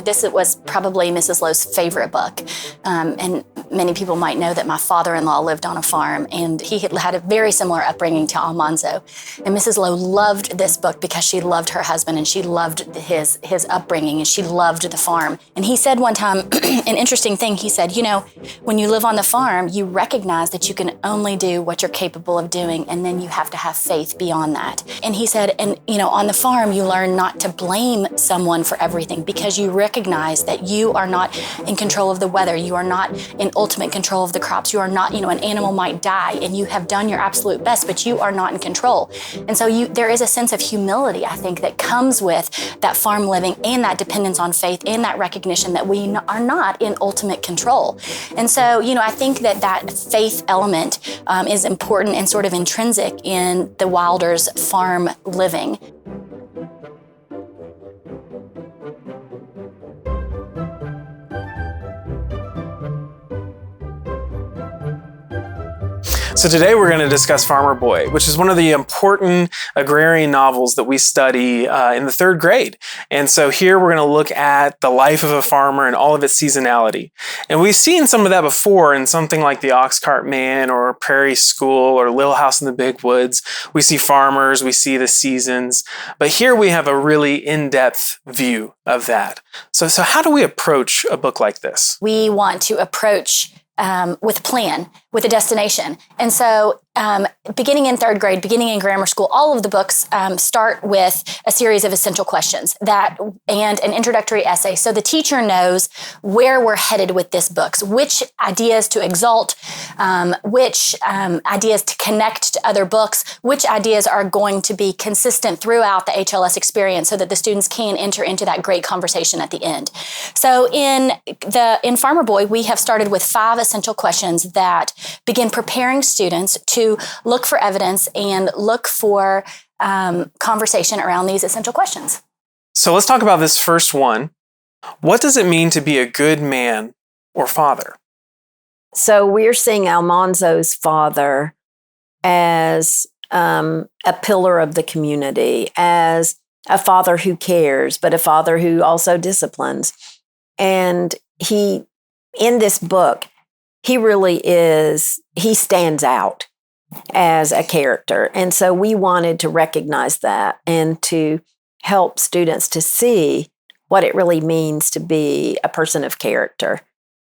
this was probably Mrs. Lowe's favorite book. And many people might know that my father-in-law lived on a farm, and he had a very similar upbringing to Almanzo. And Mrs. Lowe loved this book because she loved her husband, and she loved his upbringing, and she loved the farm. And he said one time, an interesting thing, he said, when you live on the farm, you recognize that you can only do what you're capable of doing, and then you have to have faith beyond that. And he said, on the farm, you learn not to blame someone for everything, because you recognize that you are not in control of the weather. You are not in ultimate control of the crops. You are not, an animal might die, and you have done your absolute best, but you are not in control. And so there is a sense of humility, I think, that comes with that farm living and that dependence on faith and that recognition that we are not in ultimate control. And so, I think that faith element is important and sort of intrinsic in the Wilders' farm living. So today we're going to discuss Farmer Boy, which is one of the important agrarian novels that we study in the third grade. And so here we're going to look at the life of a farmer and all of its seasonality. And we've seen some of that before in something like The Oxcart Man or Prairie School or Little House in the Big Woods. We see farmers, we see the seasons, but here we have a really in-depth view of that. So how do we approach a book like this? We want to approach with a plan, with a destination. And so beginning in third grade, beginning in grammar school, all of the books start with a series of essential questions and an introductory essay. So the teacher knows where we're headed with this book, which ideas to exalt, which ideas to connect to other books, which ideas are going to be consistent throughout the HLS experience so that the students can enter into that great conversation at the end. So in Farmer Boy, we have started with 5 essential questions that begin preparing students to look for evidence and look for conversation around these essential questions. So let's talk about this first one. What does it mean to be a good man or father? So we're seeing Almanzo's father as a pillar of the community, as a father who cares, but a father who also disciplines. And in this book, he stands out as a character. And so we wanted to recognize that and to help students to see what it really means to be a person of character.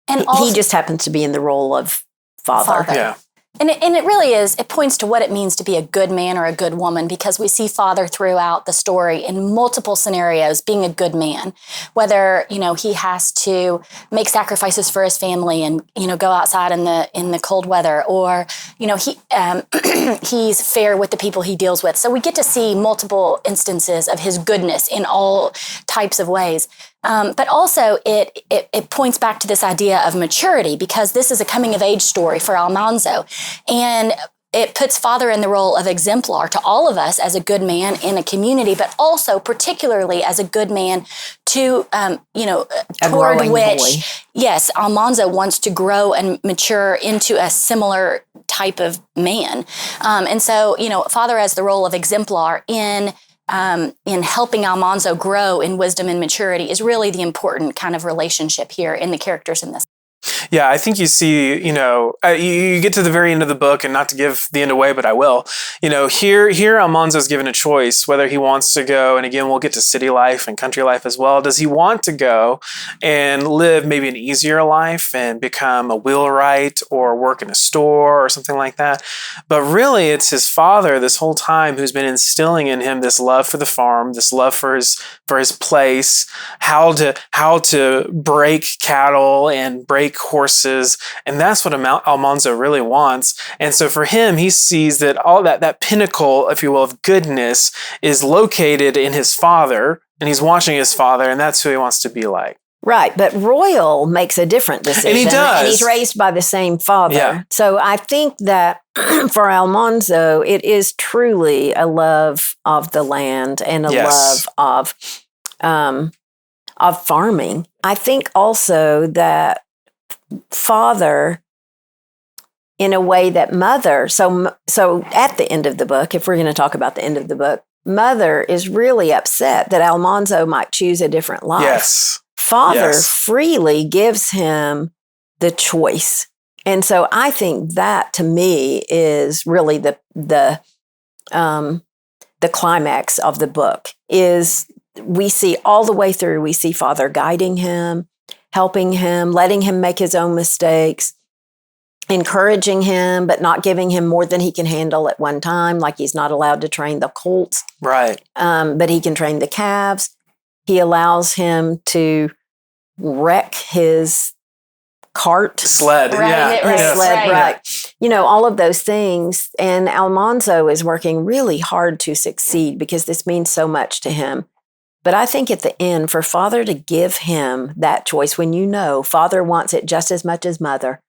And he just happens to be in the role of father. Yeah. And it really is, it points to what it means to be a good man or a good woman, because we see father throughout the story in multiple scenarios being a good man, whether, he has to make sacrifices for his family and, go outside in the cold weather, or, he's fair with the people he deals with. So we get to see multiple instances of his goodness in all types of ways. But also it points back to this idea of maturity, because this is a coming of age story for Almanzo. And it puts father in the role of exemplar to all of us as a good man in a community, but also particularly as a good man to, toward which, boy. Yes, Almanzo wants to grow and mature into a similar type of man. And so, father has the role of exemplar in helping Almanzo grow in wisdom and maturity is really the important kind of relationship here in the characters in this. Yeah, I think you see, you get to the very end of the book, and not to give the end away, but I will. Here Almanzo's given a choice whether he wants to go, and again, we'll get to city life and country life as well. Does he want to go and live maybe an easier life and become a wheelwright or work in a store or something like that? But really, it's his father this whole time who's been instilling in him this love for the farm, this love for his place, how to break cattle and break horses, and that's what Almanzo really wants. And so for him, he sees that all that pinnacle, if you will, of goodness is located in his father, and he's watching his father, and that's who he wants to be like. Right, but Royal makes a different decision. And he does. And he's raised by the same father. Yeah. So I think that for Almanzo, it is truly a love of the land and a love of farming. I think also that father, in a way that mother, so at the end of the book, if we're going to talk about the end of the book, mother is really upset that Almanzo might choose a different life. Yes. Father freely gives him the choice. And so I think that to me is really the climax of the book. Is we see all the way through, we see Father guiding him, helping him, letting him make his own mistakes, encouraging him, but not giving him more than he can handle at one time. Like he's not allowed to train the colts. Right. But he can train the calves. He allows him to wreck his sled. Right. You know, all of those things. And Almanzo is working really hard to succeed because this means so much to him. But I think at the end, for Father to give him that choice, when you know Father wants it just as much as Mother,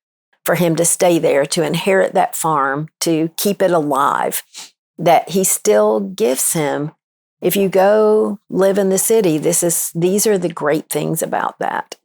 for him to stay there, to inherit that farm, to keep it alive, that he still gives him. If you go live in the city, these are the great things about that.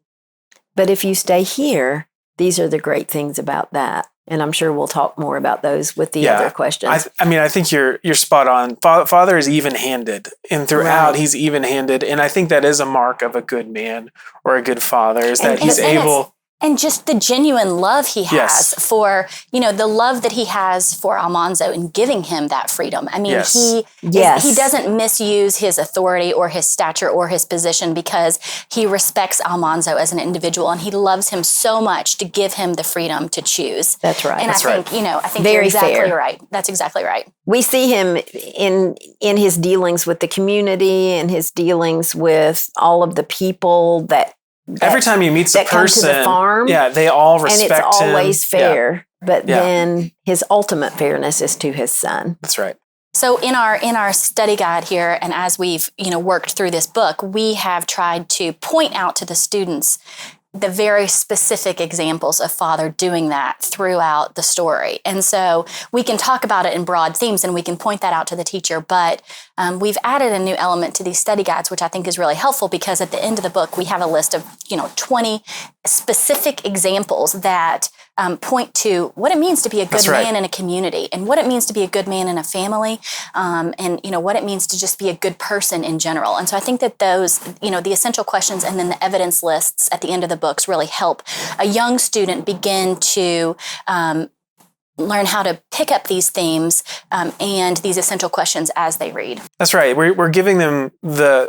But if you stay here, these are the great things about that. And I'm sure we'll talk more about those with the other questions. I think you're spot on. Father is even-handed, and throughout he's even-handed. And I think that is a mark of a good man or a good father, is that he's able. And just the genuine love he has for, the love that he has for Almanzo in giving him that freedom. I mean, he doesn't misuse his authority or his stature or his position because he respects Almanzo as an individual, and he loves him so much to give him the freedom to choose. That's right. And I think you're exactly right. That's exactly right. We see him in his dealings with the community and his dealings with all of the people that every time he meets a person, come to the farm, they all respect him. And it's always fair. But then his ultimate fairness is to his son. That's right. So in our study guide here, and as we've worked through this book, we have tried to point out to the students the very specific examples of Father doing that throughout the story. And so we can talk about it in broad themes and we can point that out to the teacher, but we've added a new element to these study guides, which I think is really helpful because at the end of the book, we have a list of 20 specific examples that point to what it means to be a good man in a community and what it means to be a good man in a family, and what it means to just be a good person in general. And so I think that those, the essential questions and then the evidence lists at the end of the books really help a young student begin to learn how to pick up these themes and these essential questions as they read. That's right. We're giving them the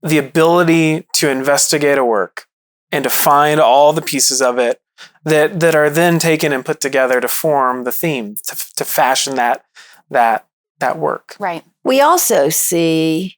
ability to investigate a work and to find all the pieces of it that are then taken and put together to form the theme, to fashion that work. Right. We also see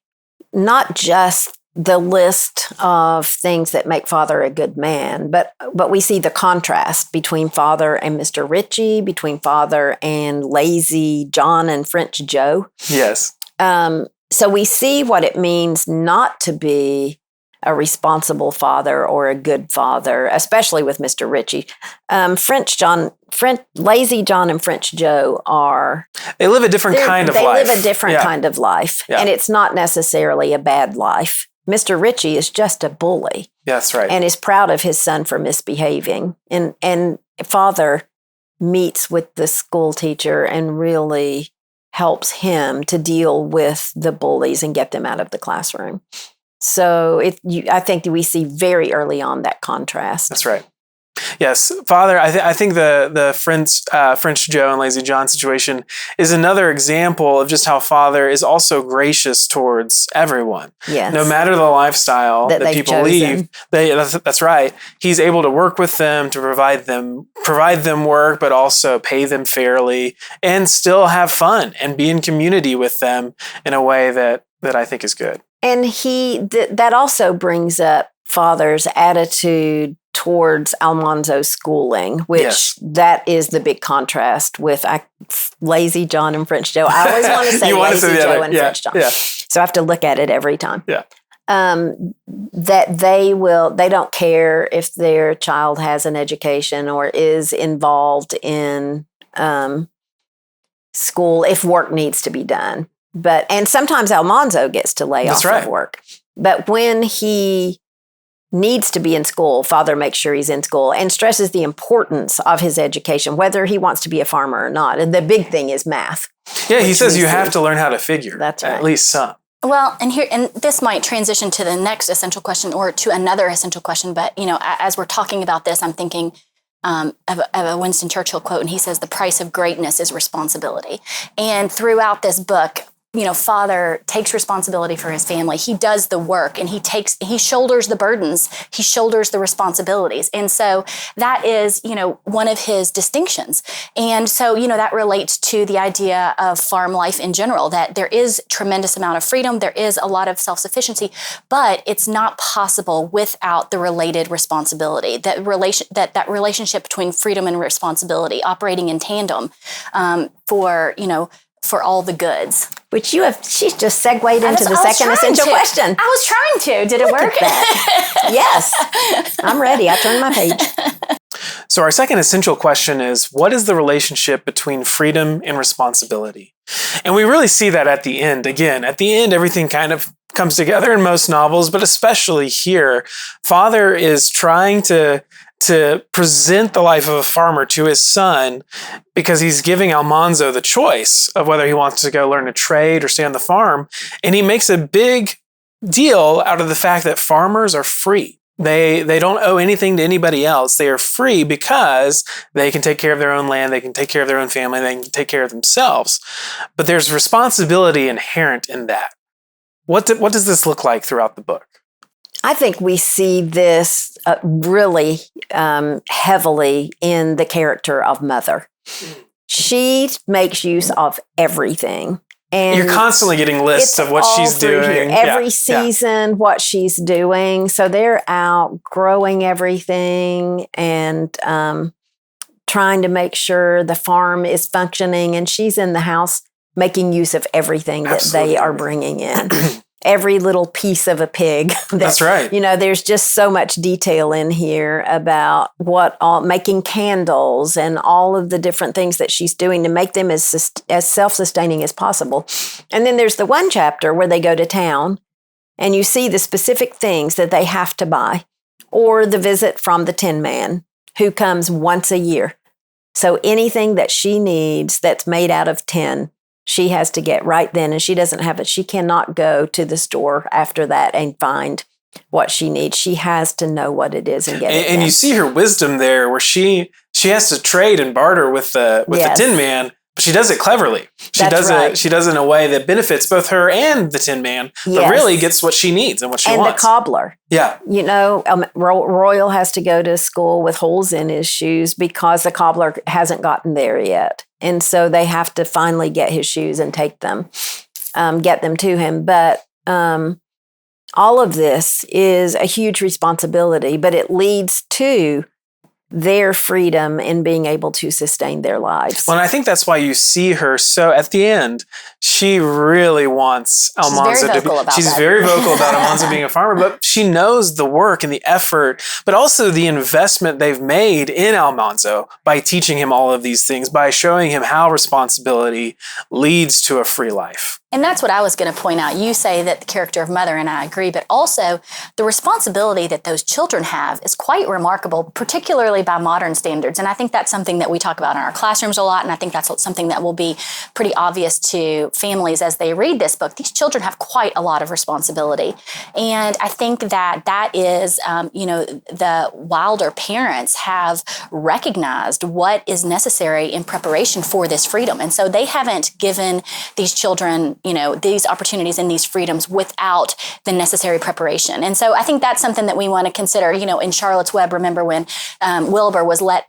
not just the list of things that make Father a good man, but we see the contrast between Father and Mr. Ritchie, between Father and lazy John and French Joe. Yes. So we see what it means not to be a responsible father or a good father, especially with Mr. Ritchie. Lazy John and French Joe they live a different kind of life. They live a different kind of life, and it's not necessarily a bad life. Mr. Ritchie is just a bully. That's right. And is proud of his son for misbehaving. And Father meets with the school teacher and really helps him to deal with the bullies and get them out of the classroom. So I think we see very early on that contrast. That's right. Yes, Father, I think the French Joe and Lazy John situation is another example of just how Father is also gracious towards everyone. Yes. No matter the lifestyle that people lead, that's right. He's able to work with them, to provide them work, but also pay them fairly and still have fun and be in community with them in a way that I think is good. And that also brings up Father's attitude towards Almanzo's schooling, which that is the big contrast with Lazy John and French Joe. I always want to say Lazy Joe and French John. Yeah. So I have to look at it every time. Yeah. That they don't care if their child has an education or is involved in school if work needs to be done. And sometimes Almanzo gets to lay off of work. But when he needs to be in school, Father makes sure he's in school and stresses the importance of his education, whether he wants to be a farmer or not. And the big thing is math. Yeah, he says you have to learn how to figure. That's right. At least some. Well, and this might transition to the next essential question or to another essential question. But, as we're talking about this, I'm thinking of a Winston Churchill quote, and he says, "The price of greatness is responsibility." And throughout this book, father takes responsibility for his family. He does the work, and he shoulders the burdens. He shoulders the responsibilities. And so that is, one of his distinctions. And so, that relates to the idea of farm life in general, that there is tremendous amount of freedom. There is a lot of self-sufficiency, but it's not possible without the related responsibility, that relationship between freedom and responsibility operating in tandem, for all the goods. Which she's just segued into the second essential question. I was trying to. Did it work? Yes. I'm ready. I turned my page. So our second essential question is, what is the relationship between freedom and responsibility? And we really see that at the end. Again, at the end, everything kind of comes together in most novels, but especially here, father is trying to present the life of a farmer to his son because he's giving Almanzo the choice of whether he wants to go learn a trade or stay on the farm. And he makes a big deal out of the fact that farmers are free. They don't owe anything to anybody else. They are free because they can take care of their own land, they can take care of their own family, they can take care of themselves. But there's responsibility inherent in that. What does this look like throughout the book? I think we see this really heavily in the character of Mother. She makes use of everything. And you're constantly getting lists of what she's doing. Every season, what she's doing. So they're out growing everything and trying to make sure the farm is functioning. And she's in the house making use of everything that they are bringing in. Every little piece of a pig. That's right. There's just so much detail in here about making candles and all of the different things that she's doing to make them as self-sustaining as possible. And then there's the one chapter where they go to town and you see the specific things that they have to buy, or the visit from the Tin Man who comes once a year. So anything that she needs that's made out of tin, she has to get right then, and she doesn't have it. She cannot go to the store after that and find what she needs. She has to know what it is and get it. And you see her wisdom there, where she has to trade and barter with the Tin Man, but she does it cleverly. She does it in a way that benefits both her and the Tin Man, but really gets what she needs and what she wants. And the cobbler. Yeah. Royal has to go to school with holes in his shoes because the cobbler hasn't gotten there yet. And so they have to finally get his shoes and take them, get them to him. But all of this is a huge responsibility, but it leads to their freedom in being able to sustain their lives. Well, and I think that's why you see her. So at the end, she really wants Almanzo to be. She's very vocal about Almanzo being a farmer, but she knows the work and the effort, but also the investment they've made in Almanzo by teaching him all of these things, by showing him how responsibility leads to a free life. And that's what I was going to point out. You say that the character of Mother, and I agree, but also the responsibility that those children have is quite remarkable, particularly by modern standards. And I think that's something that we talk about in our classrooms a lot, and I think that's something that will be pretty obvious to families as they read this book. These children have quite a lot of responsibility. And I think that is, the Wilder parents have recognized what is necessary in preparation for this freedom. And so they haven't given these children these opportunities and these freedoms without the necessary preparation. And so I think that's something that we want to consider. In Charlotte's Web, remember when Wilbur was let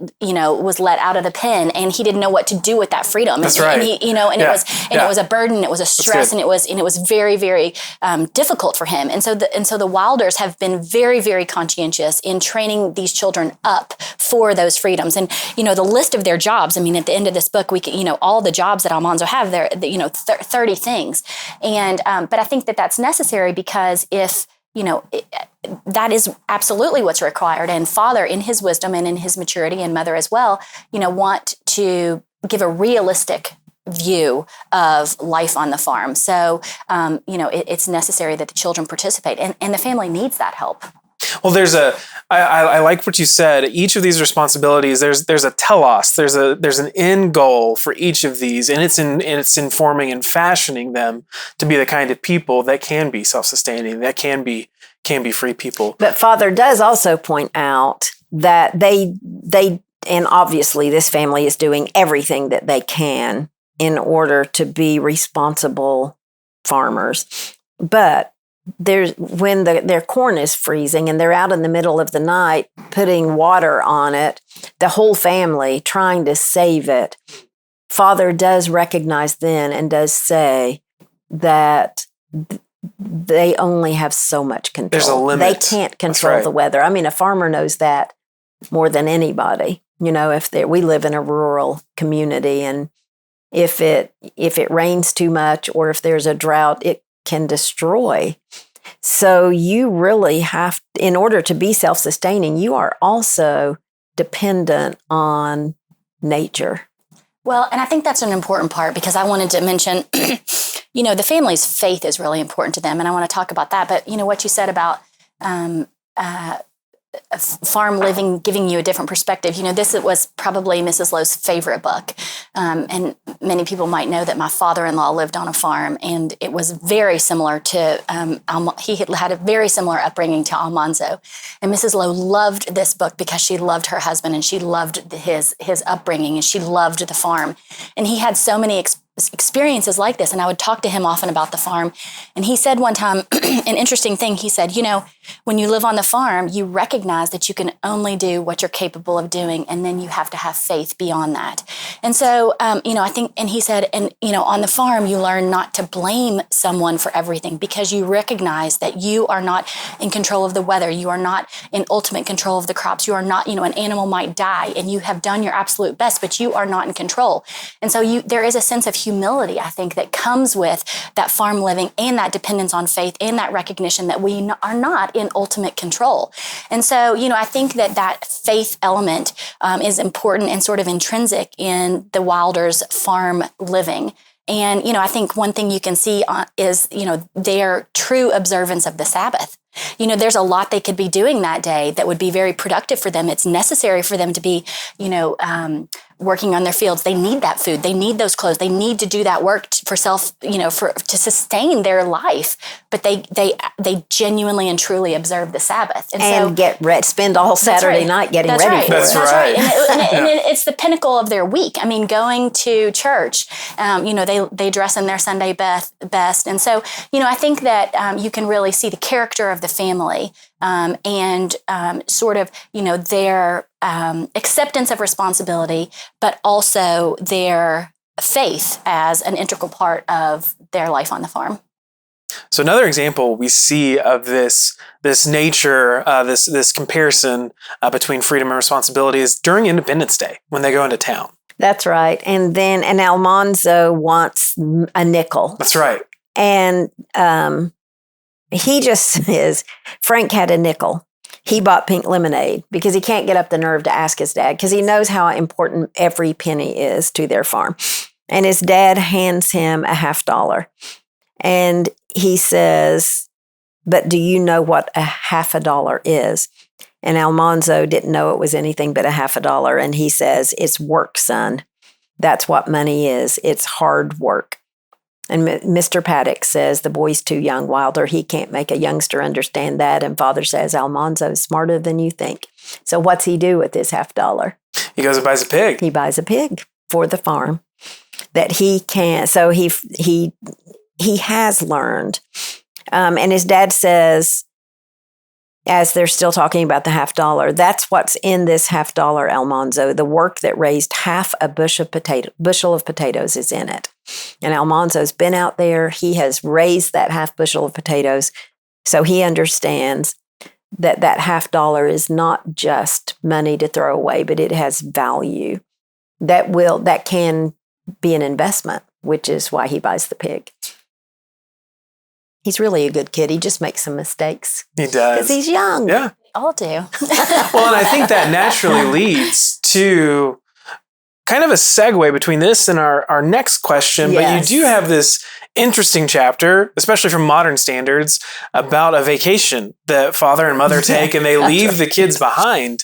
out of the pen and he didn't know what to do with that freedom. That's right. It was a burden, it was a stress, and it was very, very difficult for him. And so the Wilders have been very, very conscientious in training these children up for those freedoms. And the list of their jobs. I mean, at the end of this book, we can, all the jobs that Almanzo have there, 30 things. And, but I think that that's necessary because if, that is absolutely what's required. And Father, in his wisdom and in his maturity, and Mother as well, want to give a realistic view of life on the farm. So, it's necessary that the children participate, and the family needs that help. Well, there's I like what you said. Each of these responsibilities, there's a telos, there's an end goal for each of these, and it's informing and fashioning them to be the kind of people that can be self-sustaining, that can be free people. But Father does also point out that they and obviously this family is doing everything that they can in order to be responsible farmers. But when their corn is freezing and they're out in the middle of the night putting water on it, the whole family trying to save it, Father does recognize then and does say that they only have so much control. There's a limit. They can't control the weather. I mean, a farmer knows that more than anybody. You know, we live in a rural community, and if it rains too much or if there's a drought, it can destroy. So you really have, in order to be self-sustaining, you are also dependent on nature. Well, and I think that's an important part, because I wanted to mention, the family's faith is really important to them. And I want to talk about that. But, what you said about farm living giving you a different perspective. This was probably Mrs. Lowe's favorite book. And many people might know that my father-in-law lived on a farm, and it was very similar to, he had a very similar upbringing to Almanzo. And Mrs. Lowe loved this book because she loved her husband and she loved his upbringing and she loved the farm. And he had so many experiences like this. And I would talk to him often about the farm. And he said one time, an interesting thing, he said, when you live on the farm, you recognize that you can only do what you're capable of doing. And then you have to have faith beyond that. And so, I think, and he said, on the farm, you learn not to blame someone for everything, because you recognize that you are not in control of the weather. You are not in ultimate control of the crops. You are not, an animal might die and you have done your absolute best, but you are not in control. And so there is a sense of humility, I think, that comes with that farm living and that dependence on faith and that recognition that we are not in ultimate control. And so, I think that faith element is important and sort of intrinsic in the Wilders' farm living. And, I think one thing you can see is, their true observance of the Sabbath. There's a lot they could be doing that day that would be very productive for them. It's necessary for them to be, working on their fields. They need that food. They need those clothes. They need to do that work to sustain their life. But they genuinely and truly observe the Sabbath. And so, spend all Saturday night getting ready for it. That's right. And it's the pinnacle of their week. I mean, going to church, they dress in their Sunday best. And so, I think that you can really see the character of the family and sort of, their acceptance of responsibility, but also their faith as an integral part of their life on the farm. So another example we see of this nature, this comparison between freedom and responsibility is during Independence Day when they go into town. That's right. And Almanzo wants a nickel. That's right. And he just says, Frank had a nickel. He bought pink lemonade because he can't get up the nerve to ask his dad, because he knows how important every penny is to their farm. And his dad hands him a $50. And he says, but do you know what a $50 is? And Almanzo didn't know it was anything but a $50. And he says, it's work, son. That's what money is. It's hard work. And Mr. Paddock says, the boy's too young, Wilder. He can't make a youngster understand that. And Father says, Almanzo's smarter than you think. So what's he do with his $50? He goes and buys a pig. He buys a pig for the farm that he can. So he has learned. And his dad says, as they're still talking about the $50, that's what's in this $50, Almanzo. The work that raised half a bushel of potatoes is in it. And Almanzo's been out there. He has raised that half bushel of potatoes. So he understands that $50 is not just money to throw away, but it has value that can be an investment, which is why he buys the pig. He's really a good kid. He just makes some mistakes. He does. Because he's young. Yeah. All do. Well, and I think that naturally leads to kind of a segue between this and our next question, but you do have this interesting chapter, especially from modern standards, about a vacation that father and mother take, and they leave the kids behind.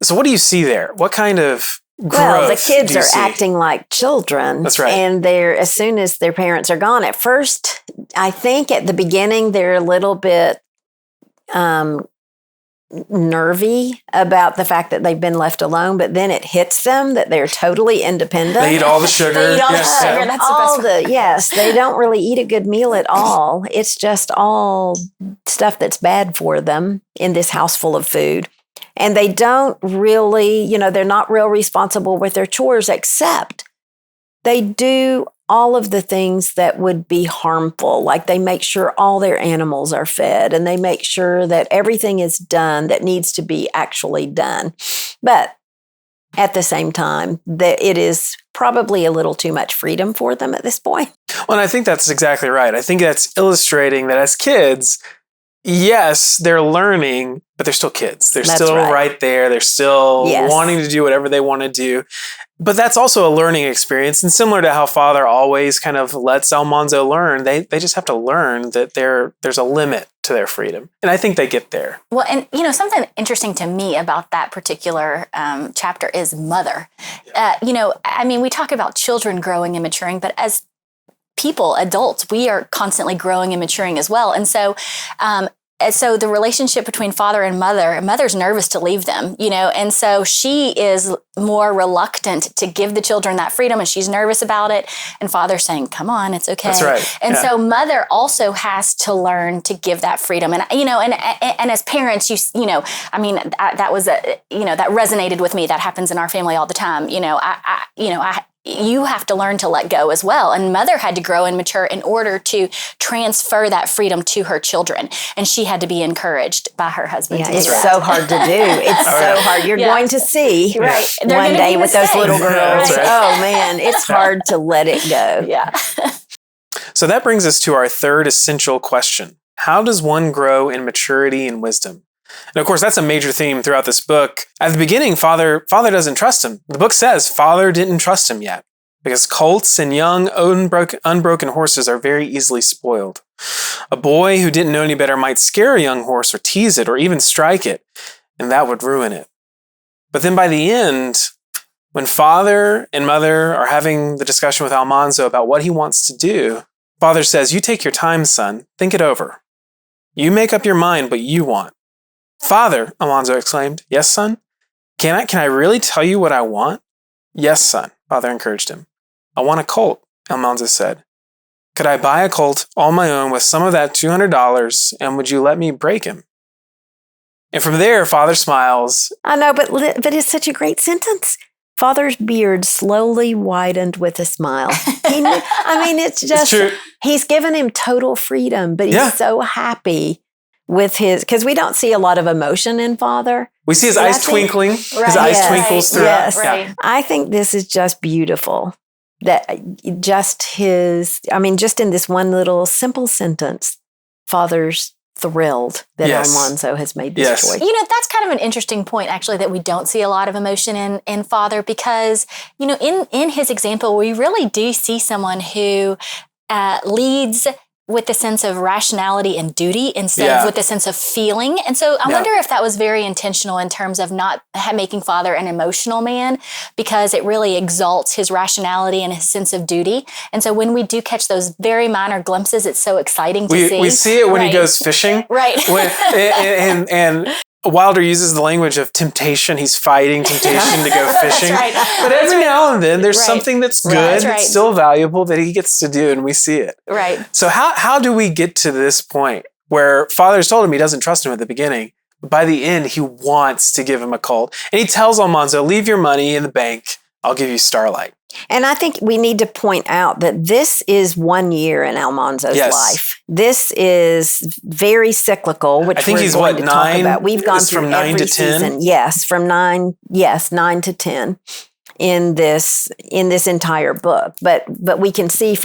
So what do you see there? What kind of growth? Well, the kids are acting like children. That's right. And they're, as soon as their parents are gone, at first, I think at the beginning, they're a little bit nervy about the fact that they've been left alone, but then it hits them that they're totally independent. They eat all the sugar. They eat all the sugar. That's all the best. yes, they don't really eat a good meal at all. It's just all stuff that's bad for them in this house full of food. And they don't really, they're not real responsible with their chores, except they do all of the things that would be harmful. Like they make sure all their animals are fed, and they make sure that everything is done that needs to be actually done. But at the same time, that it is probably a little too much freedom for them at this point. Well, and I think that's exactly right. I think that's illustrating that as kids, yes, they're learning, but they're still kids. They're still right there. They're still wanting to do whatever they want to do. But that's also a learning experience. And similar to how Father always kind of lets Almanzo learn, they just have to learn that there's a limit to their freedom. And I think they get there. Well, and something interesting to me about that particular chapter is mother. We talk about children growing and maturing, but as people, adults, we are constantly growing and maturing as well. And so the relationship between father and mother's nervous to leave them, and so she is more reluctant to give the children that freedom, and she's nervous about it. And father's saying, come on, it's okay. That's right. And so mother also has to learn to give that freedom. And, and as parents, that was that resonated with me. That happens in our family all the time. You have to learn to let go as well. And mother had to grow and mature in order to transfer that freedom to her children. And she had to be encouraged by her husband. Yeah, it's so hard to do. It's so hard. You're going to see one day with those little girls. Right. Oh, man, it's hard to let it go. Yeah. So that brings us to our third essential question. How does one grow in maturity and wisdom? And of course, that's a major theme throughout this book. At the beginning, Father doesn't trust him. The book says Father didn't trust him yet, because colts and young, unbroken horses are very easily spoiled. A boy who didn't know any better might scare a young horse or tease it or even strike it, and that would ruin it. But then by the end, when Father and Mother are having the discussion with Almanzo about what he wants to do, Father says, you take your time, son. Think it over. You make up your mind what you want. Father, Almanzo exclaimed. Yes, son? Can I really tell you what I want? Yes, son, Father encouraged him. I want a colt, Almanzo said. Could I buy a colt all my own with some of that $200, and would you let me break him? And from there, Father smiles. I know, but it's such a great sentence. Father's beard slowly widened with a smile. It's just, he's given him total freedom, but he's so happy with because we don't see a lot of emotion in Father. We see his eyes twinkling. His eyes twinkles throughout. Yes. Right. Yeah. I think this is just beautiful. That just in this one little simple sentence, Father's thrilled that Almanzo has made this choice. That's kind of an interesting point, actually, that we don't see a lot of emotion in Father, because, in his example, we really do see someone who leads with a sense of rationality and duty instead of with a sense of feeling. And so I wonder if that was very intentional in terms of not making Father an emotional man, because it really exalts his rationality and his sense of duty. And so when we do catch those very minor glimpses, it's so exciting to see. We see it when he goes fishing. Right. And Wilder uses the language of temptation. He's fighting temptation to go fishing. That's right. But every now and then, there's something that's good, that's still valuable, that he gets to do, and we see it. Right. So how do we get to this point where Father's told him he doesn't trust him at the beginning, but by the end, he wants to give him a colt. And he tells Almanzo, leave your money in the bank. I'll give you Starlight. And I think we need to point out that this is 1 year in Almanzo's life. This is very cyclical, which I think he's going to 9? talk about. We've gone through from 9 every to 10. Season. Yes, from 9 to 10 in this entire book. But we can see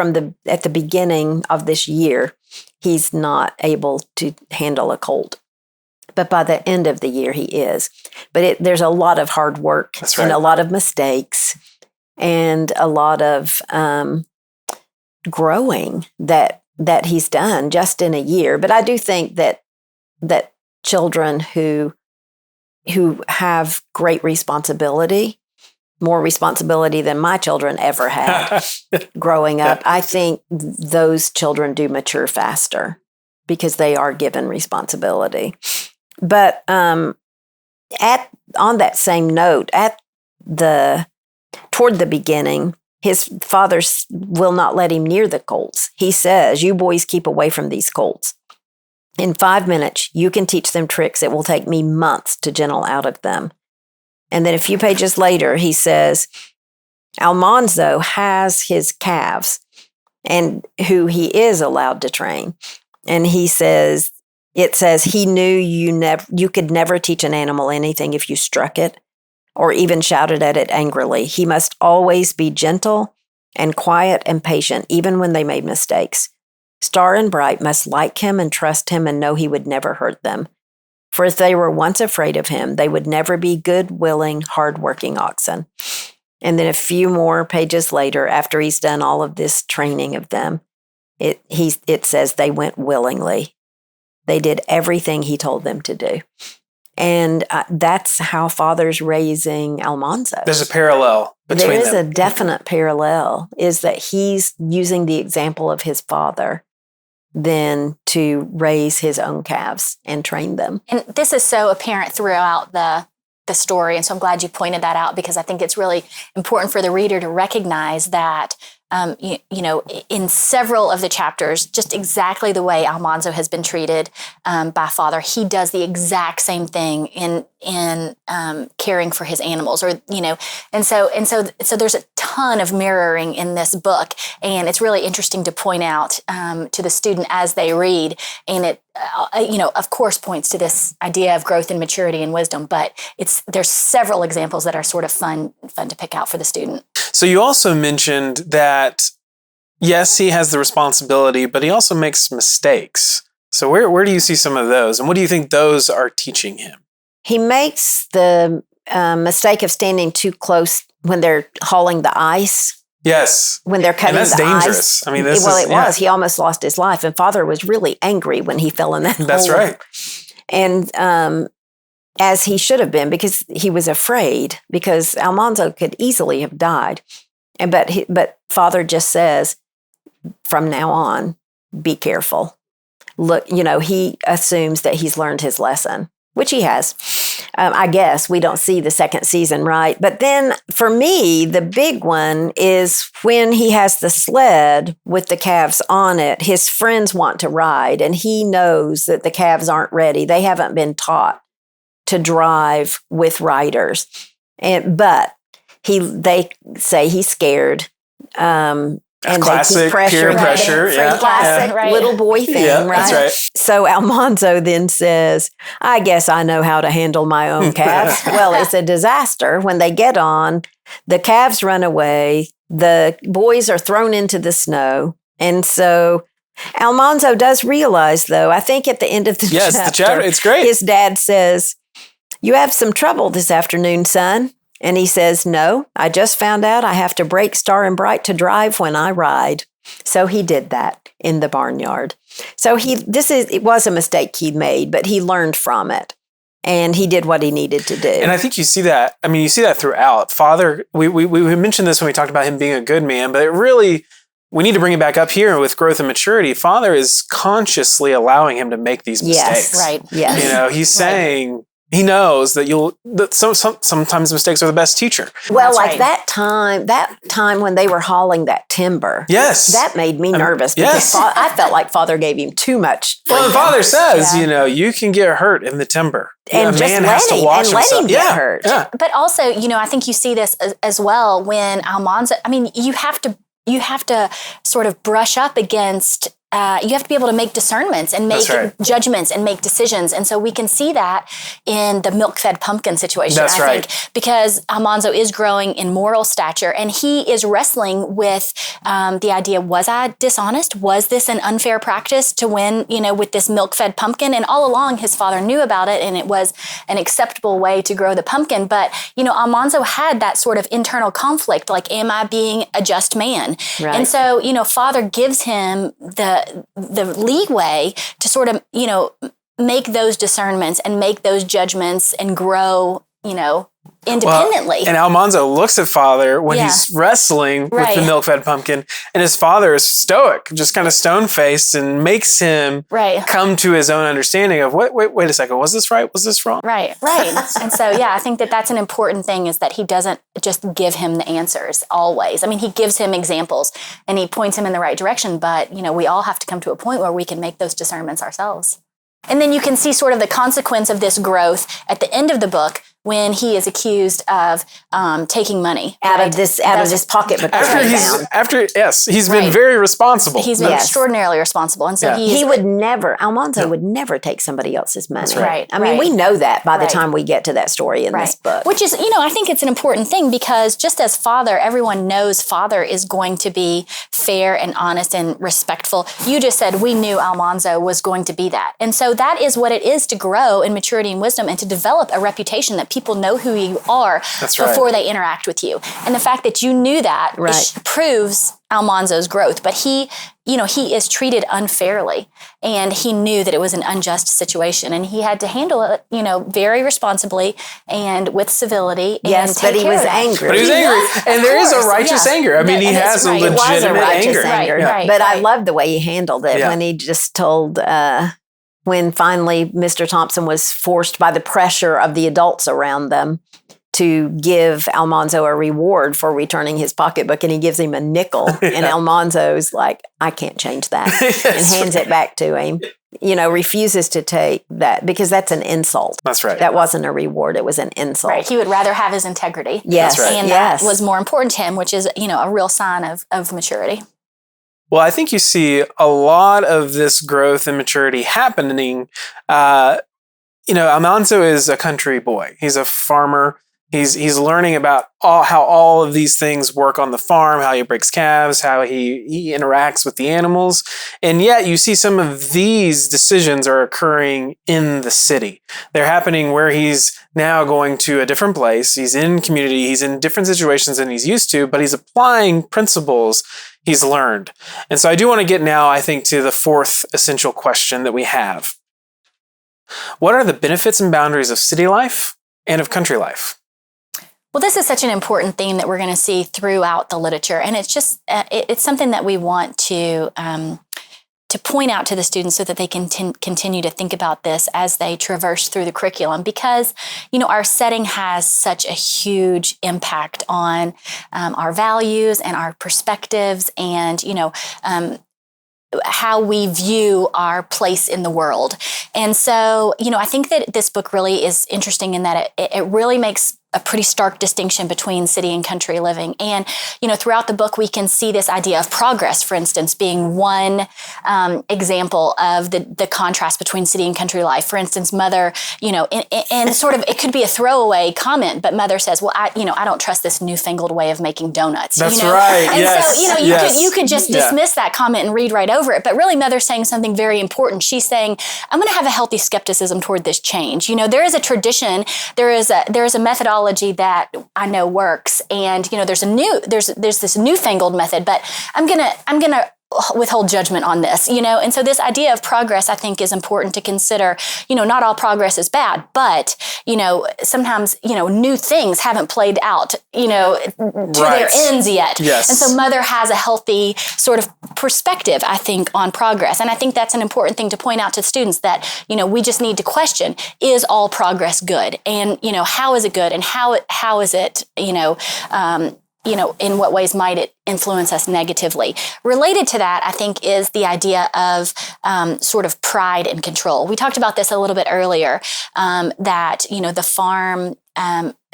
at the beginning of this year, he's not able to handle a colt. But by the end of the year, he is. But there's a lot of hard work and a lot of mistakes. and a lot of growing that he's done just in a year. But I do think that children who have great responsibility, more responsibility than my children ever had growing up, I think those children do mature faster because they are given responsibility. But on that same note, toward the beginning, his father will not let him near the colts. He says, "You boys keep away from these colts. In 5 minutes, you can teach them tricks it will take me months to gentle out of them." And then a few pages later, he says, Almanzo has his calves and who he is allowed to train. And it says he knew you could never teach an animal anything if you struck it or even shouted at it angrily. He must always be gentle and quiet and patient, even when they made mistakes. Star and Bright must like him and trust him and know he would never hurt them. For if they were once afraid of him, they would never be good, willing, hard-working oxen. And then a few more pages later, after he's done all of this training of them, it says they went willingly. They did everything he told them to do. And that's how Father's raising Almanzo. There's a parallel between them. There is a definite parallel, is that he's using the example of his father then to raise his own calves and train them. And this is so apparent throughout the story. And so I'm glad you pointed that out, because I think it's really important for the reader to recognize that, in several of the chapters, just exactly the way Almanzo has been treated by Father, he does the exact same thing in caring for his animals, and so there's a ton of mirroring in this book, and it's really interesting to point out to the student as they read, and it of course points to this idea of growth and maturity and wisdom, but there's several examples that are sort of fun to pick out for the student. So you also mentioned that, yes, he has the responsibility, but he also makes mistakes. So where do you see some of those? And what do you think those are teaching him? He makes the mistake of standing too close when they're hauling the ice. Yes. When they're cutting the ice. And that's dangerous. I mean, it was. He almost lost his life. And Father was really angry when he fell in that hole. That's right. And as he should have been, because he was afraid, because Almanzo could easily have died. But Father just says, from now on, be careful. Look, he assumes that he's learned his lesson, which he has. I guess we don't see the second season, right? But then for me, the big one is when he has the sled with the calves on it. His friends want to ride, and he knows that the calves aren't ready. They haven't been taught to drive with riders, but they say he's scared. And classic peer pressure, yeah. Classic little boy thing, yeah, right? That's right. So Almanzo then says, "I guess I know how to handle my own calves." Well, it's a disaster. When they get on, the calves run away. The boys are thrown into the snow, and so Almanzo does realize, though, I think at the end of the chapter, it's great. His dad says, "You have some trouble this afternoon, son." And he says, "No, I just found out I have to break Star and Bright to drive when I ride." So he did that in the barnyard. So it was a mistake he made, but he learned from it. And he did what he needed to do. And I think you see that. I mean, you see that throughout. Father, we mentioned this when we talked about him being a good man, but we need to bring it back up here with growth and maturity. Father is consciously allowing him to make these mistakes. Yes, right. Yes. He's saying, he knows that sometimes mistakes are the best teacher. Well, that's that time when they were hauling that timber. Yes. That made me nervous because I felt like Father gave him too much. Well, the Father says, you can get hurt in the timber. And just let him get hurt. Yeah. But also, I think you see this as well when Almanzo, you have to sort of brush up against you have to be able to make discernments and make judgments and make decisions. And so we can see that in the milk-fed pumpkin situation, I think, because Almanzo is growing in moral stature and he is wrestling with the idea, was I dishonest? Was this an unfair practice to win, with this milk-fed pumpkin? And all along his father knew about it and it was an acceptable way to grow the pumpkin. But, Almanzo had that sort of internal conflict, like, am I being a just man? Right. And so, father gives him the leeway to sort of, make those discernments and make those judgments and grow, independently. Well, and Almanzo looks at father when he's wrestling with the milk-fed pumpkin, and his father is stoic, just kind of stone-faced, and makes him come to his own understanding of, wait a second, was this right? Was this wrong? Right. And so, I think that's an important thing, is that he doesn't just give him the answers always. I mean, he gives him examples and he points him in the right direction, but, we all have to come to a point where we can make those discernments ourselves. And then you can see sort of the consequence of this growth at the end of the book, when he is accused of taking money out of this pocketbook. He's been very responsible. He's been extraordinarily responsible, and so Almanzo would never take somebody else's money. Right. I mean, we know that by the time we get to that story in this book. Which is, I think it's an important thing, because just as father, everyone knows father is going to be fair and honest and respectful. You just said we knew Almanzo was going to be that, and so that is what it is to grow in maturity and wisdom and to develop a reputation that people know who you are before they interact with you. And the fact that you knew that proves Almanzo's growth. But he is treated unfairly, and he knew that it was an unjust situation, and he had to handle it, very responsibly and with civility. Yes, but he was angry. But he was angry, and there is a righteous anger. I mean, he has a legitimate anger. But I love the way he handled it when he just told. When finally Mr. Thompson was forced by the pressure of the adults around them to give Almanzo a reward for returning his pocketbook, and he gives him a nickel, and Almanzo's like, I can't change that, and hands it back to him. Refuses to take that because that's an insult. That's right. That wasn't a reward. It was an insult. Right. He would rather have his integrity. Yes. That's right. And that was more important to him, which is, a real sign of maturity. Well, I think you see a lot of this growth and maturity happening. Almanzo is a country boy. He's a farmer. He's learning about how all of these things work on the farm, how he breaks calves, how he interacts with the animals. And yet you see some of these decisions are occurring in the city. They're happening where he's now going to a different place. He's in community. He's in different situations than he's used to, but he's applying principles he's learned. And so I do want to get now, I think, to the fourth essential question that we have. What are the benefits and boundaries of city life and of country life? Well, this is such an important theme that we're going to see throughout the literature. And it's just, it's something that we want to point out to the students so that they can continue to think about this as they traverse through the curriculum, because, our setting has such a huge impact on our values and our perspectives and, how we view our place in the world. And so, I think that this book really is interesting in that it really makes a pretty stark distinction between city and country living. And, throughout the book, we can see this idea of progress, for instance, being one example of the contrast between city and country life. For instance, Mother, and sort of, it could be a throwaway comment, but Mother says, well, I don't trust this newfangled way of making donuts. That's right. And so, you could just dismiss that comment and read right over it. But really, Mother's saying something very important. She's saying, I'm going to have a healthy skepticism toward this change. There is a tradition, there is a methodology that I know works, and there's this newfangled method, but I'm gonna withhold judgment on this, and so this idea of progress, I think, is important to consider. Not all progress is bad, but sometimes new things haven't played out to their ends yet. Yes. And so Mother has a healthy sort of perspective, I think, on progress, and I think that's an important thing to point out to students, that we just need to question: is all progress good, and how is it good, and how is it in what ways might it influence us negatively? Related to that, I think, is the idea of sort of pride and control. We talked about this a little bit earlier, that, the farm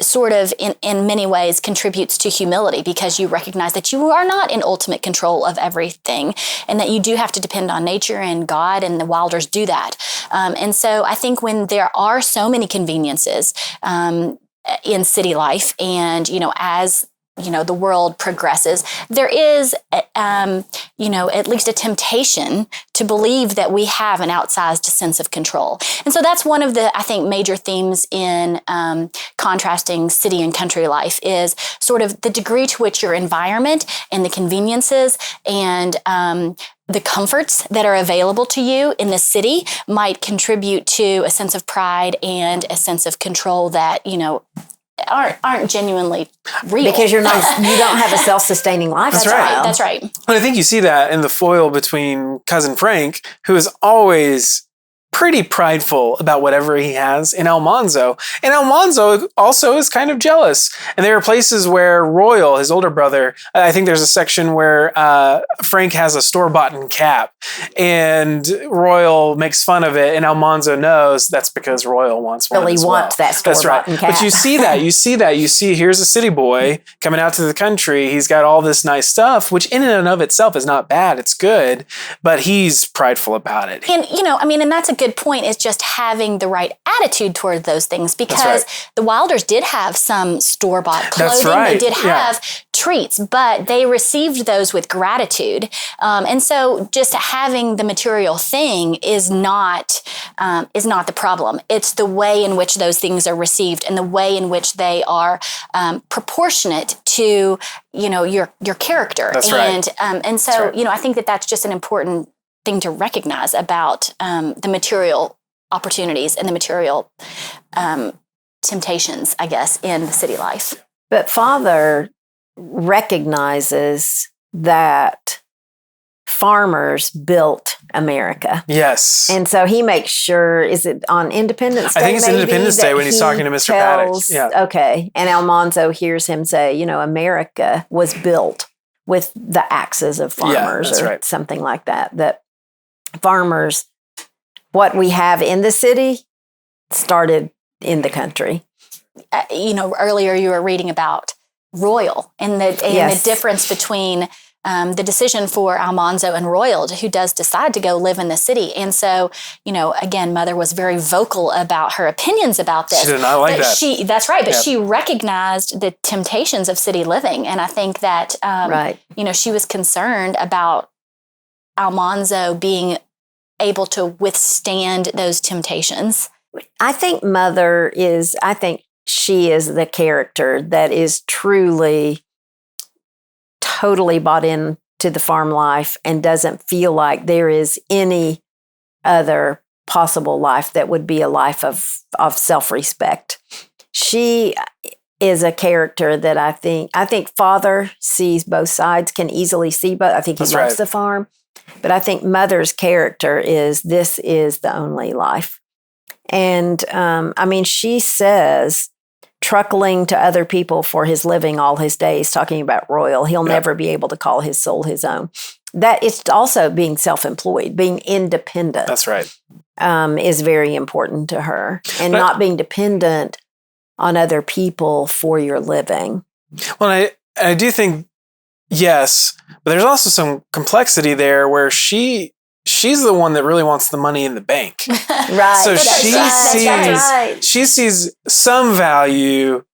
sort of in many ways contributes to humility, because you recognize that you are not in ultimate control of everything, and that you do have to depend on nature and God, and the Wilders do that. And so I think when there are so many conveniences in city life, and, as the world progresses, there is, at least a temptation to believe that we have an outsized sense of control. And so that's one of the, I think, major themes in contrasting city and country life, is sort of the degree to which your environment and the conveniences and the comforts that are available to you in the city might contribute to a sense of pride and a sense of control that, aren't genuinely real, because you don't have a self-sustaining lifestyle. That's right. And I think you see that in the foil between Cousin Frank, who is always pretty prideful about whatever he has, in Almanzo. And Almanzo also is kind of jealous. And there are places where Royal, his older brother, I think there's a section where Frank has a store-bought cap, and Royal makes fun of it, and Almanzo knows that's because Royal wants one as well. Wants that store-bought cap. But you see that. You see here's a city boy coming out to the country. He's got all this nice stuff, which in and of itself is not bad. It's good. But he's prideful about it. And, and that's a good point, is just having the right attitude toward those things, because the Wilders did have some store-bought clothing. That's right. They did have treats, but they received those with gratitude. And so just having the material thing is not the problem. It's the way in which those things are received, and the way in which they are proportionate to, your character. That's right. And so, I think that that's just an important thing to recognize about the material opportunities and the material temptations, I guess, in the city life. But Father recognizes that farmers built America. Yes. And so he makes sure, is it on Independence Day? I think it's Independence Day when he's talking to Mr. Paddock. Yeah. Okay. And Almanzo hears him say, America was built with the axes of farmers, or something like that. That farmers, what we have in the city started in the country. Earlier you were reading about Royal and the difference between the decision for Almanzo and Royal, who does decide to go live in the city. And so, again, Mother was very vocal about her opinions about this. She did not like that. That's right. But she recognized the temptations of city living. And I think that, she was concerned about Almanzo being able to withstand those temptations. I think she is the character that is truly totally bought in to the farm life and doesn't feel like there is any other possible life that would be a life of self-respect. She is a character that I think Father sees both sides, can easily see both. I think he loves the farm, but I think Mother's character this is the only life. And she says, truckling to other people for his living all his days, talking about Royal, he'll never be able to call his soul his own. That it's also being self-employed, being independent. That's right. Is very important to her, and not being dependent on other people for your living. Well, I do think, yes, but there's also some complexity there where she's the one that really wants the money in the bank. Right. So she sees some value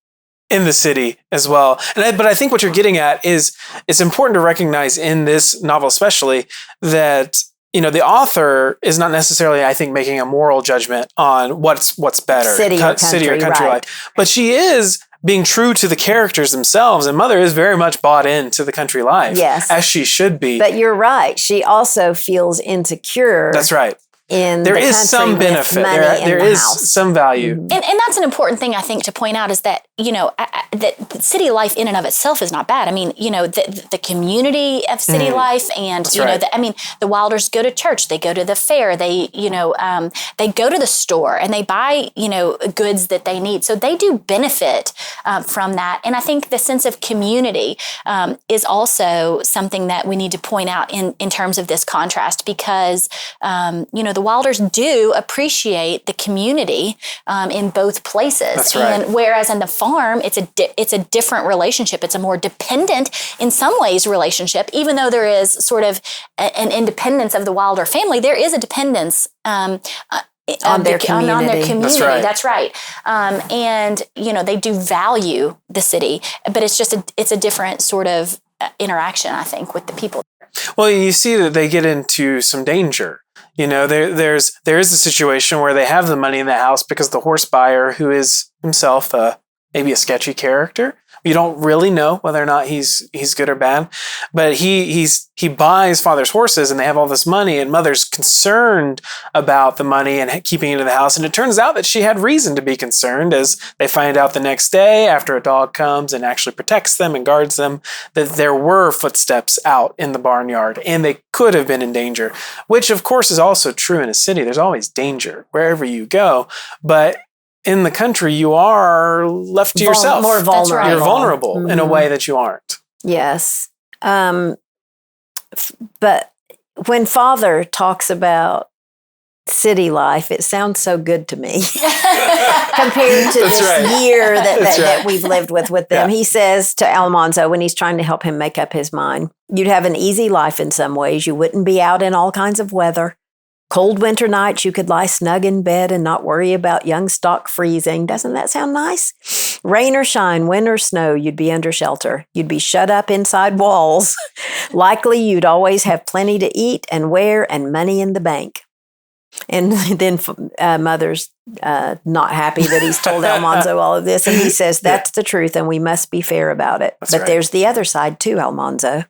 in the city as well. But I think what you're getting at is it's important to recognize in this novel especially that the author is not necessarily, I think, making a moral judgment on what's better, city or country life. But she is being true to the characters themselves, and Mother is very much bought into the country life, as she should be. But you're right; she also feels insecure. That's right. There is some benefit. There is some value. And that's an important thing, I think, to point out, is that, that city life in and of itself is not bad. I mean, the community of city life, and, the Wilders go to church, they go to the fair, they go to the store and they buy, goods that they need. So they do benefit from that. And I think the sense of community is also something that we need to point out in terms of this contrast, because, the Wilders do appreciate the community in both places. That's right. And whereas in the farm, it's a different relationship. It's a more dependent, in some ways, relationship. Even though there is sort of an independence of the Wilder family, there is a dependence on their community. That's right. And they do value the city, but it's a different sort of interaction, I think, with the people. Well, you see that they get into some danger. There is a situation where they have the money in the house because the horse buyer, who is himself maybe a sketchy character, you don't really know whether or not he's good or bad, but he buys father's horses, and they have all this money, and mother's concerned about the money and keeping it in the house. And it turns out that she had reason to be concerned, as they find out the next day after a dog comes and actually protects them and guards them, that there were footsteps out in the barnyard and they could have been in danger, which of course is also true in a city. There's always danger wherever you go, but in the country, you are left to yourself. More vulnerable. Right. You're vulnerable in a way that you aren't. Yes. But when Father talks about city life, it sounds so good to me compared to this year that we've lived with them. Yeah. He says to Almanzo, when he's trying to help him make up his mind, you'd have an easy life in some ways. You wouldn't be out in all kinds of weather. Cold winter nights, you could lie snug in bed and not worry about young stock freezing. Doesn't that sound nice? Rain or shine, wind or snow, you'd be under shelter. You'd be shut up inside walls. Likely, you'd always have plenty to eat and wear and money in the bank. And then Mother's not happy that he's told Almanzo all of this. And he says, that's the truth, and we must be fair about it. But there's the other side too, Almanzo.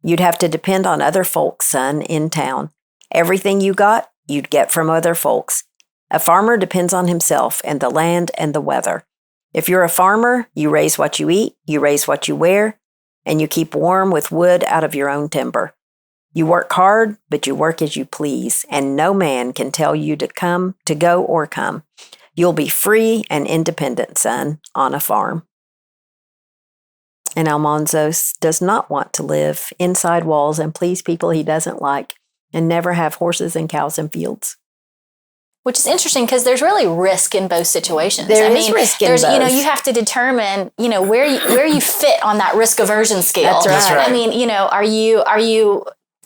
You'd have to depend on other folks, son, in town. Everything you got, you'd get from other folks. A farmer depends on himself and the land and the weather. If you're a farmer, you raise what you eat, you raise what you wear, and you keep warm with wood out of your own timber. You work hard, but you work as you please, and no man can tell you to go or come. You'll be free and independent, son, on a farm. And Almanzo does not want to live inside walls and please people he doesn't like, and never have horses and cows in fields. Which is interesting because there's really risk in both situations. There is risk in both. You have to determine, where you fit on that risk aversion scale. That's right. I mean, are you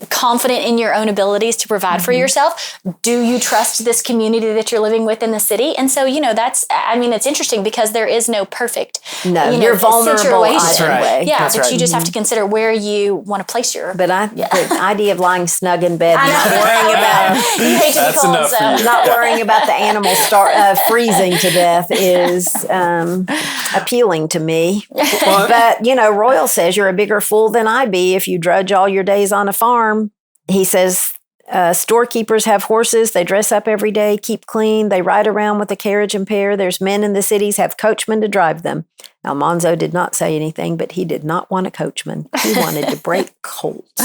confident in your own abilities to provide for yourself? Do you trust this community that you're living with in the city? And so, it's interesting because there is no perfect, you're vulnerable either way. Yeah, but you just have to consider where you want to place your. But the idea of lying snug in bed, not worrying about you hate to be cold, so not worrying about the animal freezing to death is appealing to me. But Royal says you're a bigger fool than I be if you drudge all your days on a farm. He says storekeepers have horses. They dress up every day, keep clean. They ride around with a carriage and pair. There's men in the cities have coachmen to drive them. Almanzo did not say anything, but he did not want a coachman. He wanted to break colts.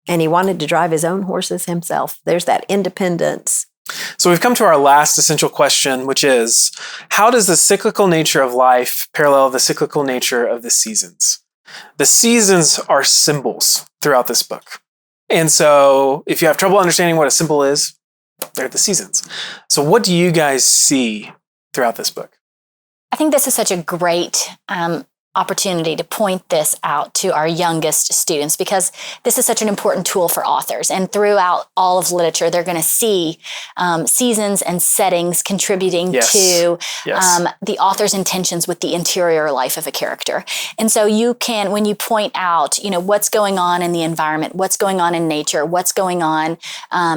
And he wanted to drive his own horses himself. There's that independence. So we've come to our last essential question, which is, how does the cyclical nature of life parallel the cyclical nature of the seasons? The seasons are symbols throughout this book. And so if you have trouble understanding what a symbol is, they're the seasons. So what do you guys see throughout this book? I think this is such a great opportunity to point this out to our youngest students because this is such an important tool for authors. And throughout all of literature, they're going to see seasons and settings contributing to the author's intentions with the interior life of a character. And so you can, when you point out, what's going on in the environment, what's going on in nature, what's going on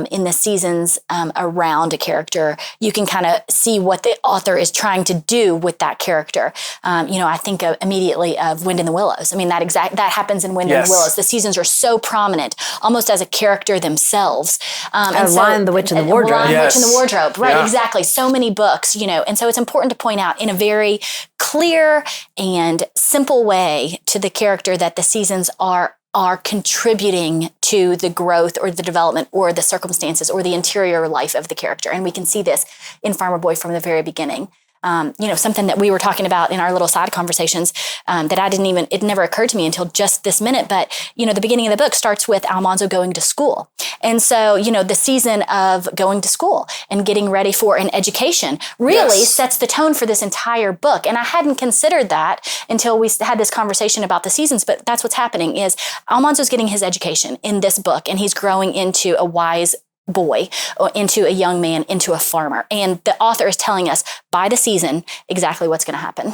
in the seasons around a character, you can kind of see what the author is trying to do with that character. I think immediately of Wind in the Willows. I mean, that happens in Wind in the Willows. The seasons are so prominent, almost as a character themselves. Lion, the Witch, and the Wardrobe. Lion, the Witch, and the Wardrobe. Right, exactly. So many books, and so it's important to point out in a very clear and simple way to the character that the seasons are contributing to the growth or the development or the circumstances or the interior life of the character. And we can see this in Farmer Boy from the very beginning. Something that we were talking about in our little side conversations. that it never occurred to me until just this minute. But, the beginning of the book starts with Almanzo going to school. And so, the season of going to school and getting ready for an education really sets the tone for this entire book. And I hadn't considered that until we had this conversation about the seasons, but that's what's happening is Almanzo's getting his education in this book, and he's growing into a wise boy, into a young man, into a farmer. And the author is telling us by the season exactly what's going to happen.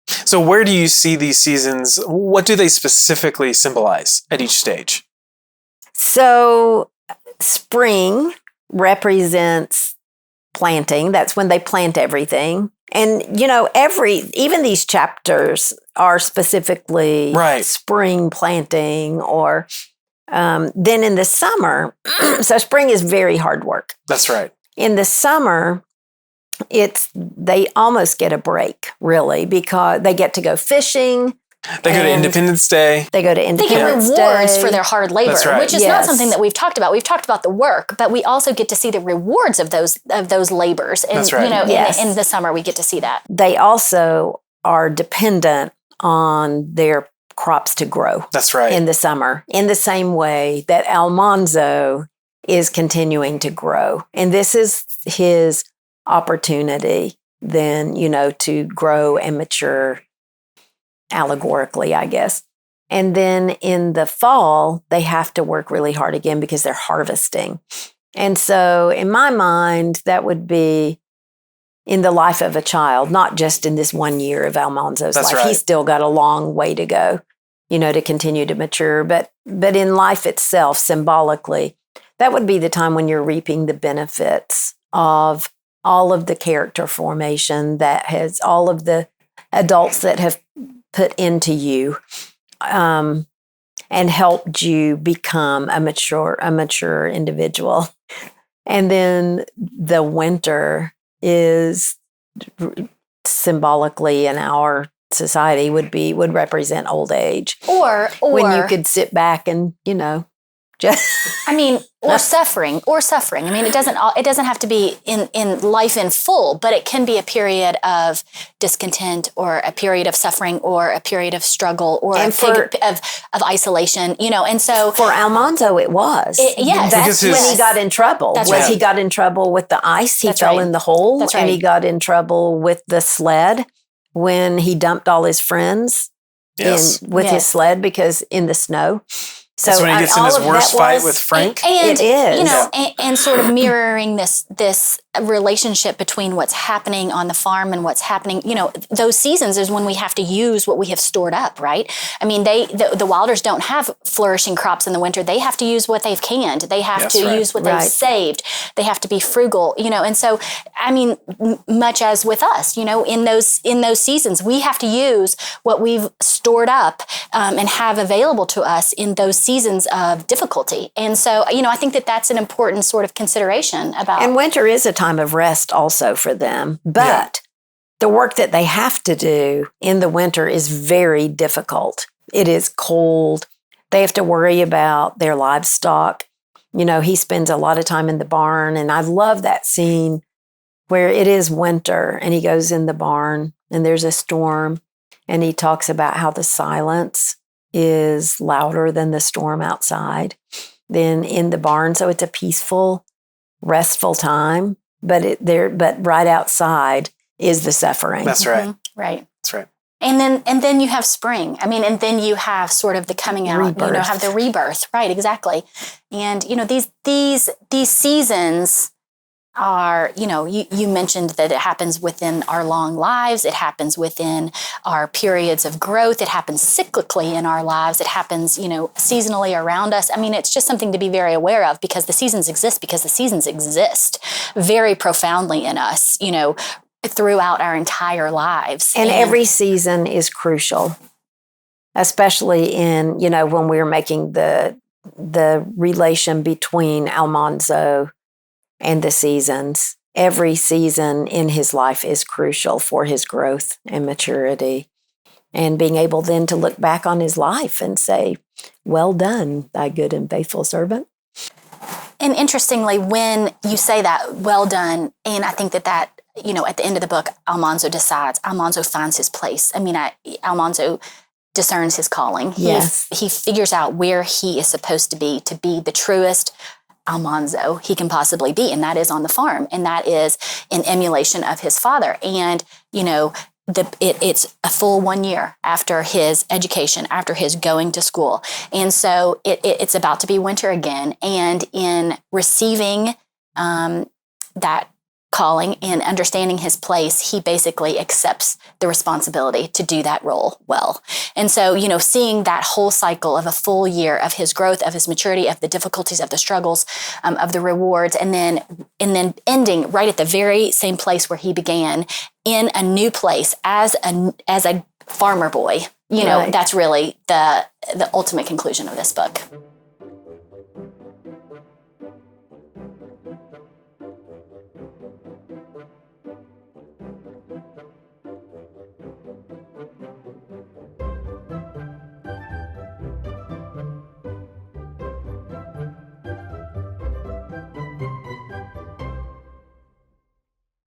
So where do you see these seasons? What do they specifically symbolize at each stage? So spring represents planting. That's when they plant everything. And, even these chapters are specifically spring planting or then in the summer. So spring is very hard work. That's right. In the summer, they almost get a break, really, because they get to go fishing. They go to Independence Day. They get rewards for their hard labor, right. which is not something that we've talked about. We've talked about the work, but we also get to see the rewards of those labors. And, that's right. In the summer, we get to see that. They also are dependent on their crops to grow. That's right. In the summer, in the same way that Almanzo is continuing to grow. And this is his opportunity then, to grow and mature allegorically, I guess. And then in the fall, they have to work really hard again because they're harvesting. And so in my mind, that would be in the life of a child, not just in this 1 year of Almanzo's life. Right. He's still got a long way to go, to continue to mature. But in life itself, symbolically, that would be the time when you're reaping the benefits of all of the character formation that has all of the adults that have put into you and helped you become a mature individual. And then the winter is symbolically in our society would represent old age. Or when you could sit back and, just or suffering. I mean, it doesn't have to be in life in full, but it can be a period of discontent or a period of suffering or a period of struggle or of isolation, And so for Almanzo, it was. Yes. That's when he got in trouble. He got in trouble with the ice. He fell in the hole. That's right. And he got in trouble with the sled when he dumped all his friends his sled because in the snow. So that's when he gets in his worst fight with Frank. And it is. And sort of mirroring this relationship between what's happening on the farm and what's happening, those seasons is when we have to use what we have stored up, right? I mean, the Wilders don't have flourishing crops in the winter. They have to use what they've canned. They have to use what they've saved. They have to be frugal, and so, much as with us, in those seasons, we have to use what we've stored up and have available to us in those seasons of difficulty. And so, I think that's an important sort of consideration about. And winter is a time of rest also for them. But the work that they have to do in the winter is very difficult. It is cold. They have to worry about their livestock. He spends a lot of time in the barn. And I love that scene where it is winter and he goes in the barn and there's a storm and he talks about how the silence is louder than the storm outside than in the barn. So it's a peaceful, restful time, but right outside is the suffering. That's right. Mm-hmm. Right. That's right. And then you have spring. And then you have sort of the coming out, rebirth. Have the rebirth. Right, exactly. And, these seasons are, you mentioned that it happens within our long lives. It happens within our periods of growth. It happens cyclically in our lives. It happens, seasonally around us. It's just something to be very aware of because the seasons exist very profoundly in us, throughout our entire lives. And every season is crucial, especially in, when we're making the relation between Almanzo and the seasons. Every season in his life is crucial for his growth and maturity. And being able then to look back on his life and say, well done, thy good and faithful servant. And interestingly, when you say that, well done, and I think that at the end of the book, Almanzo finds his place. Almanzo discerns his calling. Yes. He figures out where he is supposed to be the truest Almanzo he can possibly be. And that is on the farm. And that is in emulation of his father. And, it's a full 1 year after his education, after his going to school. And so it's about to be winter again. And in receiving that calling and understanding his place, he basically accepts the responsibility to do that role well. And so, seeing that whole cycle of a full year of his growth, of his maturity, of the difficulties, of the struggles, of the rewards, and then ending right at the very same place where he began, in a new place as a farmer boy, Right. That's really the ultimate conclusion of this book.